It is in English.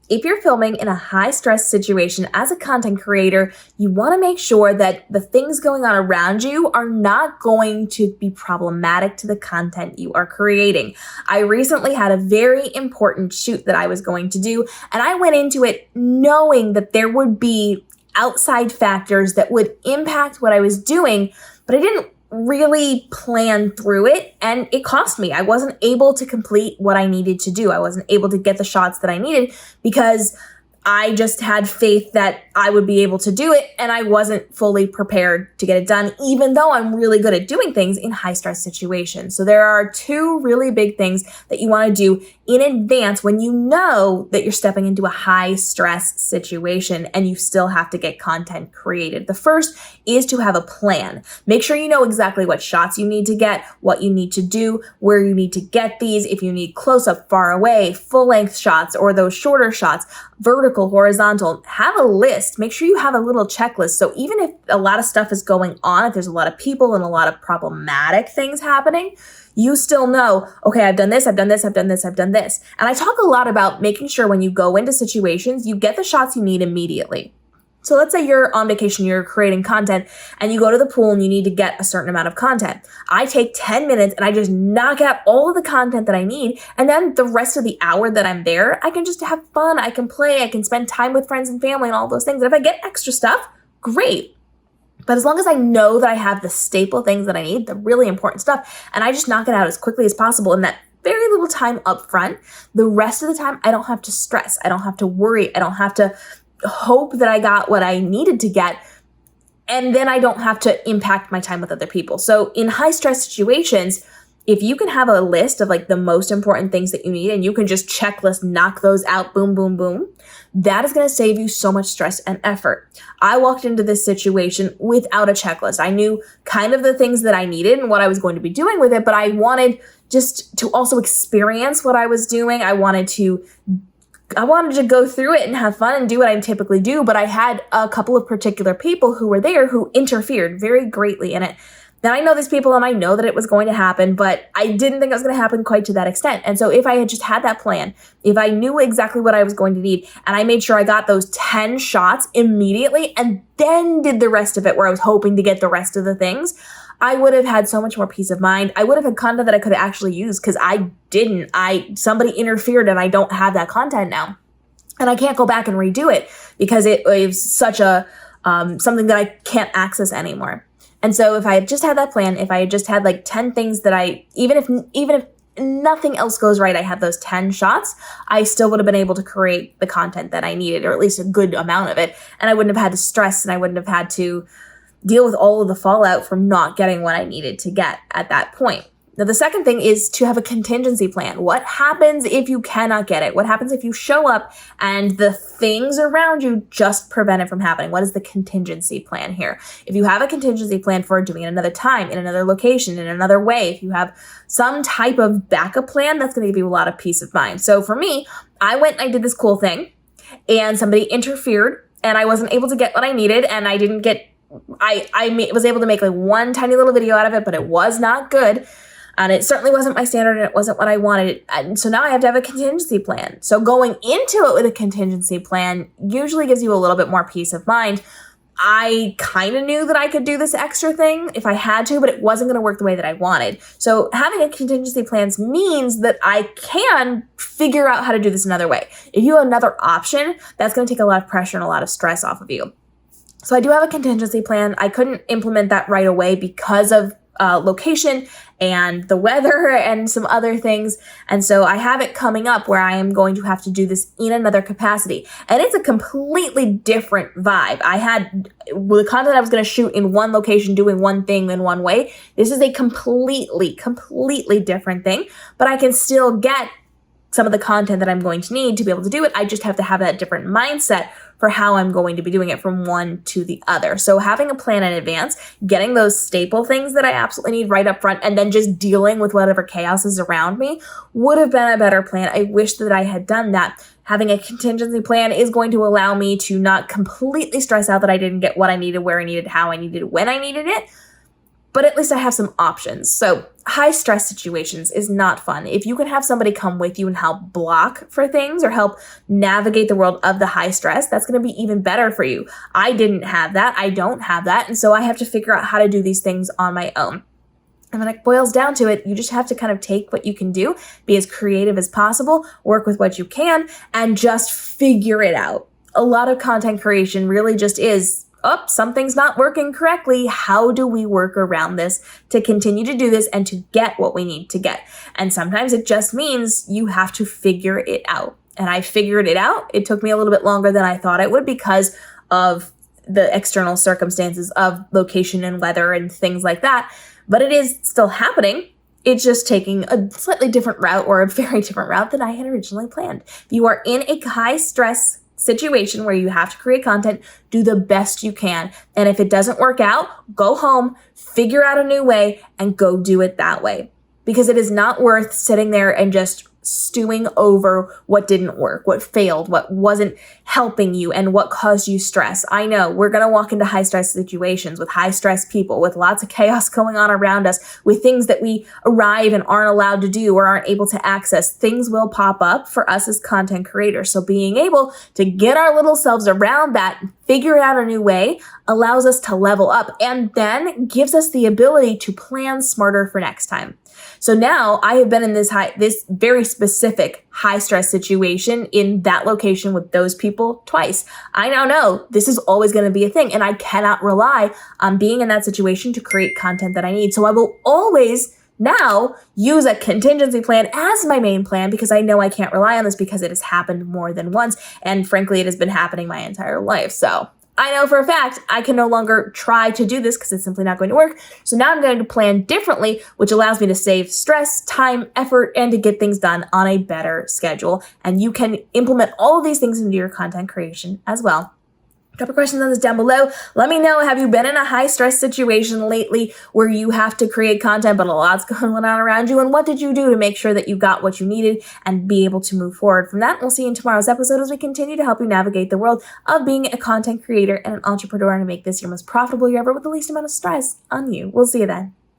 If you're filming in a high stress situation as a content creator, you want to make sure that the things going on around you are not going to be problematic to the content you are creating. I recently had a very important shoot that I was going to do, and I went into it knowing that there would be outside factors that would impact what I was doing, but I didn't really plan through it, and it cost me. I wasn't able to complete what I needed to do. I wasn't able to get the shots that I needed because I just had faith that I would be able to do it, and I wasn't fully prepared to get it done, even though I'm really good at doing things in high stress situations. So there are two really big things that you want to do in advance when you know that you're stepping into a high stress situation and you still have to get content created. The first is to have a plan. Make sure you know exactly what shots you need to get, what you need to do, where you need to get these, if you need close up, far away, full length shots, or those shorter shots, vertical, horizontal. Have a list. Make sure you have a little checklist. So even if a lot of stuff is going on, if there's a lot of people and a lot of problematic things happening, you still know, okay, I've done this, I've done this, I've done this, I've done this. And I talk a lot about making sure when you go into situations, you get the shots you need immediately. So let's say you're on vacation, you're creating content, and you go to the pool and you need to get a certain amount of content. I take 10 minutes and I just knock out all of the content that I need. And then the rest of the hour that I'm there, I can just have fun. I can play. I can spend time with friends and family and all those things. And if I get extra stuff, great. But as long as I know that I have the staple things that I need, the really important stuff, and I just knock it out as quickly as possible in that very little time up front, the rest of the time, I don't have to stress. I don't have to worry. I don't have to hope that I got what I needed to get, and then I don't have to impact my time with other people. So in high stress situations, if you can have a list of like the most important things that you need and you can just checklist, knock those out, boom, boom, boom, that is going to save you so much stress and effort. I walked into this situation without a checklist. I knew kind of the things that I needed and what I was going to be doing with it, but I wanted just to also experience what I was doing. I wanted to go through it and have fun and do what I typically do, but I had a couple of particular people who were there who interfered very greatly in it. Now I know these people and I know that it was going to happen, but I didn't think it was going to happen quite to that extent. And so if I had just had that plan, if I knew exactly what I was going to need, and I made sure I got those 10 shots immediately and then did the rest of it where I was hoping to get the rest of the things, I would have had so much more peace of mind. I would have had content that I could have actually used because I didn't. Somebody interfered and I don't have that content now. And I can't go back and redo it because it was such a something that I can't access anymore. And so if I had just had that plan, if I had just had like 10 things that even if nothing else goes right, I had those 10 shots, I still would have been able to create the content that I needed, or at least a good amount of it. And I wouldn't have had to stress and I wouldn't have had to deal with all of the fallout from not getting what I needed to get at that point. Now, the second thing is to have a contingency plan. What happens if you cannot get it? What happens if you show up and the things around you just prevent it from happening? What is the contingency plan here? If you have a contingency plan for doing it another time, in another location, in another way, if you have some type of backup plan, that's going to give you a lot of peace of mind. So for me, I went and I did this cool thing and somebody interfered and I wasn't able to get what I needed, and I didn't get I was able to make like one tiny little video out of it, but it was not good. And it certainly wasn't my standard and it wasn't what I wanted. And so now I have to have a contingency plan. So going into it with a contingency plan usually gives you a little bit more peace of mind. I kind of knew that I could do this extra thing if I had to, but it wasn't going to work the way that I wanted. So having a contingency plan means that I can figure out how to do this another way. If you have another option, that's going to take a lot of pressure and a lot of stress off of you. So I do have a contingency plan. I couldn't implement that right away because of location and the weather and some other things. And so I have it coming up where I am going to have to do this in another capacity. And it's a completely different vibe. I had the content I was going to shoot in one location doing one thing in one way. This is a completely different thing, but I can still get some of the content that I'm going to need to be able to do it. I just have to have that different mindset for how I'm going to be doing it from one to the other. So having a plan in advance, getting those staple things that I absolutely need right up front, and then just dealing with whatever chaos is around me would have been a better plan. I wish that I had done that. Having a contingency plan is going to allow me to not completely stress out that I didn't get what I needed, where I needed, how I needed, when I needed it. but at least I have some options. So high stress situations is not fun. If you can have somebody come with you and help block for things or help navigate the world of the high stress, that's going to be even better for you. I didn't have that. I don't have that. And so I have to figure out how to do these things on my own. And when it boils down to it, you just have to kind of take what you can do, be as creative as possible, work with what you can, and just figure it out. A lot of content creation really just is, oh, something's not working correctly. How do we work around this to continue to do this and to get what we need to get? And sometimes it just means you have to figure it out. And I figured it out. It took me a little bit longer than I thought it would because of the external circumstances of location and weather and things like that. But it is still happening. It's just taking a slightly different route or a very different route than I had originally planned. If you are in a high stress situation where you have to create content, do the best you can. And if it doesn't work out, go home, figure out a new way, and go do it that way. Because it is not worth sitting there and just stewing over what didn't work, what failed, what wasn't helping you, and what caused you stress. I know we're going to walk into high stress situations with high stress people, with lots of chaos going on around us, with things that we arrive and aren't allowed to do or aren't able to access. Things will pop up for us as content creators. So being able to get our little selves around that, figure out a new way, allows us to level up and then gives us the ability to plan smarter for next time. So now I have been in this very specific high stress situation in that location with those people twice. I now know this is always going to be a thing, and I cannot rely on being in that situation to create content that I need. So I will always now use a contingency plan as my main plan because I know I can't rely on this because it has happened more than once. And frankly, it has been happening my entire life. So I know for a fact I can no longer try to do this because it's simply not going to work. So now I'm going to plan differently, which allows me to save stress, time, effort, and to get things done on a better schedule. And you can implement all of these things into your content creation as well. Drop your questions on this down below. Let me know, have you been in a high stress situation lately where you have to create content but a lot's going on around you? And what did you do to make sure that you got what you needed and be able to move forward from that? We'll see you in tomorrow's episode as we continue to help you navigate the world of being a content creator and an entrepreneur and make this your most profitable year ever with the least amount of stress on you. We'll see you then.